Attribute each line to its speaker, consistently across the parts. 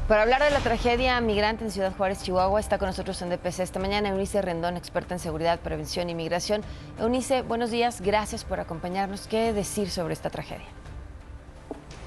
Speaker 1: Para hablar de la tragedia migrante en Ciudad Juárez, Chihuahua, está con nosotros en DPC esta mañana Eunice Rendón, experta en seguridad, prevención y migración. Eunice, buenos días, gracias por acompañarnos. ¿Qué decir sobre esta tragedia?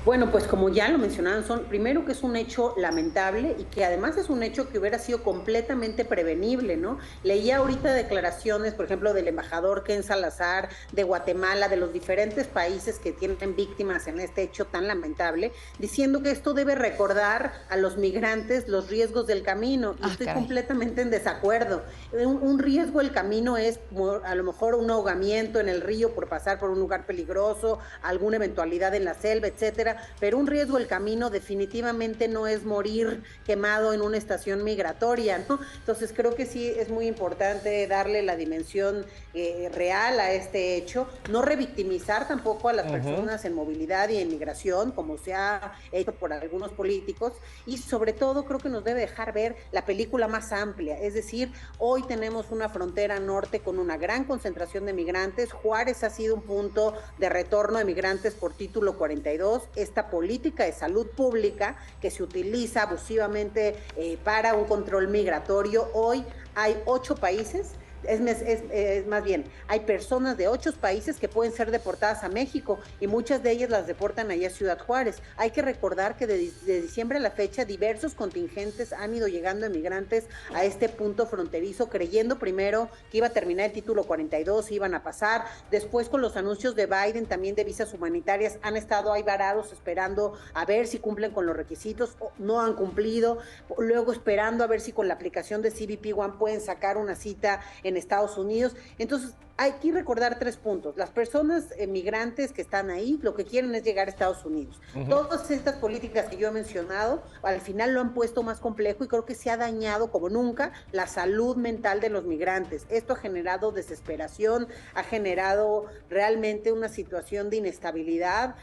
Speaker 2: Bueno, pues como ya lo mencionaban, primero que es un hecho lamentable y que además es un hecho que hubiera sido completamente prevenible, ¿no? Leía ahorita declaraciones, por ejemplo, del embajador Ken Salazar de Guatemala, de los diferentes países que tienen víctimas en este hecho tan lamentable, diciendo que esto debe recordar a los migrantes los riesgos del camino. Y estoy completamente en desacuerdo. Un riesgo del camino es a lo mejor un ahogamiento en el río por pasar por un lugar peligroso, alguna eventualidad en la selva, etcétera. Pero un riesgo del camino definitivamente no es morir quemado en una estación migratoria, ¿no? Entonces creo que sí es muy importante darle la dimensión real a este hecho, no revictimizar tampoco a las personas en movilidad y en migración, como se ha hecho por algunos políticos, y sobre todo creo que nos debe dejar ver la película más amplia, es decir, hoy tenemos una frontera norte con una gran concentración de migrantes. Juárez ha sido un punto de retorno de migrantes por título 42, esta política de salud pública que se utiliza abusivamente para un control migratorio. Hoy hay 8 países. Más bien, hay personas de 8 países que pueden ser deportadas a México y muchas de ellas las deportan allá a Ciudad Juárez. Hay que recordar que de diciembre a la fecha diversos contingentes han ido llegando emigrantes a este punto fronterizo, creyendo primero que iba a terminar el título 42, iban a pasar. Después, con los anuncios de Biden también de visas humanitarias, han estado ahí varados esperando a ver si cumplen con los requisitos, no han cumplido. Luego esperando a ver si con la aplicación de CBP One pueden sacar una cita en Estados Unidos. Entonces hay que recordar 3 puntos. Las personas migrantes que están ahí lo que quieren es llegar a Estados Unidos. Todas estas políticas que yo he mencionado al final lo han puesto más complejo y creo que se ha dañado como nunca la salud mental de los migrantes. Esto ha generado desesperación, ha generado realmente una situación de inestabilidad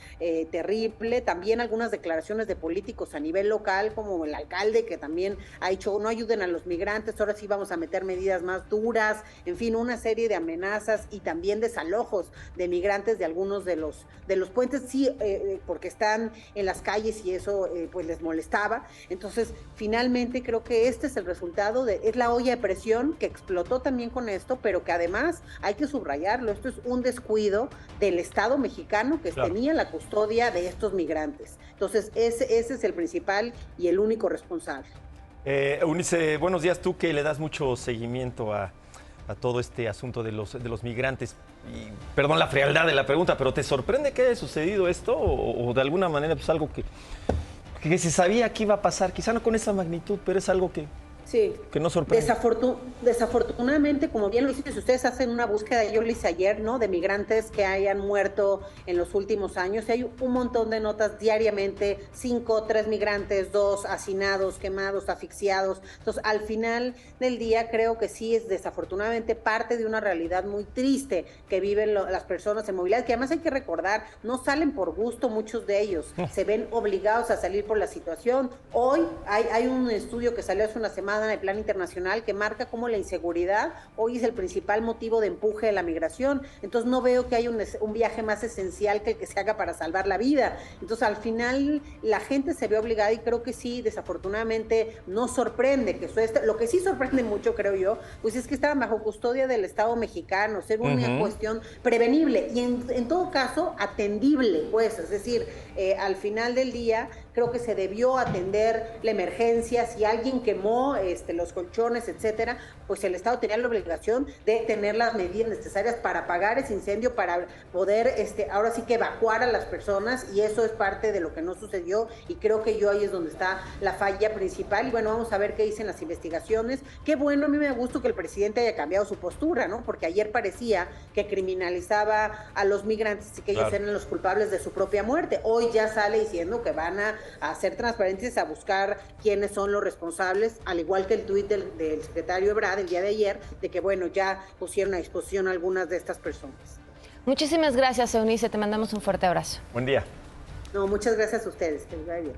Speaker 2: terrible. También algunas declaraciones de políticos a nivel local, como el alcalde, que también ha dicho no ayuden a los migrantes, ahora sí vamos a meter medidas más duras, en fin, una serie de amenazas y también desalojos de migrantes de algunos de los puentes, sí, porque están en las calles y eso pues les molestaba. Entonces, finalmente creo que este es el resultado, es la olla de presión que explotó también con esto, pero que además hay que subrayarlo, esto es un descuido del Estado mexicano que tenía la custodia de estos migrantes. Entonces, ese es el principal y el único responsable.
Speaker 3: Eunice, buenos días, tú que le das mucho seguimiento a todo este asunto de los migrantes. Y, perdón la frialdad de la pregunta, pero ¿te sorprende que haya sucedido esto? O de alguna manera pues algo que se sabía que iba a pasar, quizá no con esa magnitud, pero es algo que no sorprende.
Speaker 2: Desafortunadamente, como bien lo hiciste, si ustedes hacen una búsqueda, yo lo hice ayer, ¿no?, de migrantes que hayan muerto en los últimos años, y hay un montón de notas diariamente, 5, 3 migrantes, 2 hacinados, quemados, asfixiados. Entonces, al final del día, creo que sí es desafortunadamente parte de una realidad muy triste que viven las personas en movilidad, que además hay que recordar, no salen por gusto muchos de ellos, se ven obligados a salir por la situación. Hoy hay un estudio que salió hace una semana en el plan internacional que marca cómo la inseguridad hoy es el principal motivo de empuje de la migración. Entonces no veo que haya un viaje más esencial que el que se haga para salvar la vida. Entonces al final la gente se ve obligada y creo que sí, desafortunadamente no sorprende que lo que sí sorprende mucho, creo yo, pues es que estaban bajo custodia del Estado mexicano, ser una cuestión prevenible y en todo caso atendible, pues, es decir, al final del día creo que se debió atender la emergencia. Si alguien quemó los colchones, etcétera, pues el Estado tenía la obligación de tener las medidas necesarias para apagar ese incendio, para poder ahora sí que evacuar a las personas, y eso es parte de lo que no sucedió, y creo que ahí es donde está la falla principal. Y bueno, vamos a ver qué dicen las investigaciones. Qué bueno, a mí me gusta que el presidente haya cambiado su postura, ¿no? Porque ayer parecía que criminalizaba a los migrantes y que ellos eran los culpables de su propia muerte. Hoy ya sale diciendo que van a ser transparentes, a buscar quiénes son los responsables, al igual que el tuit del secretario Ebrard el día de ayer, de que bueno, ya pusieron a disposición a algunas de estas personas.
Speaker 1: Muchísimas gracias, Eunice, te mandamos un fuerte abrazo.
Speaker 3: Buen día.
Speaker 2: No, muchas gracias a ustedes, que les vaya bien.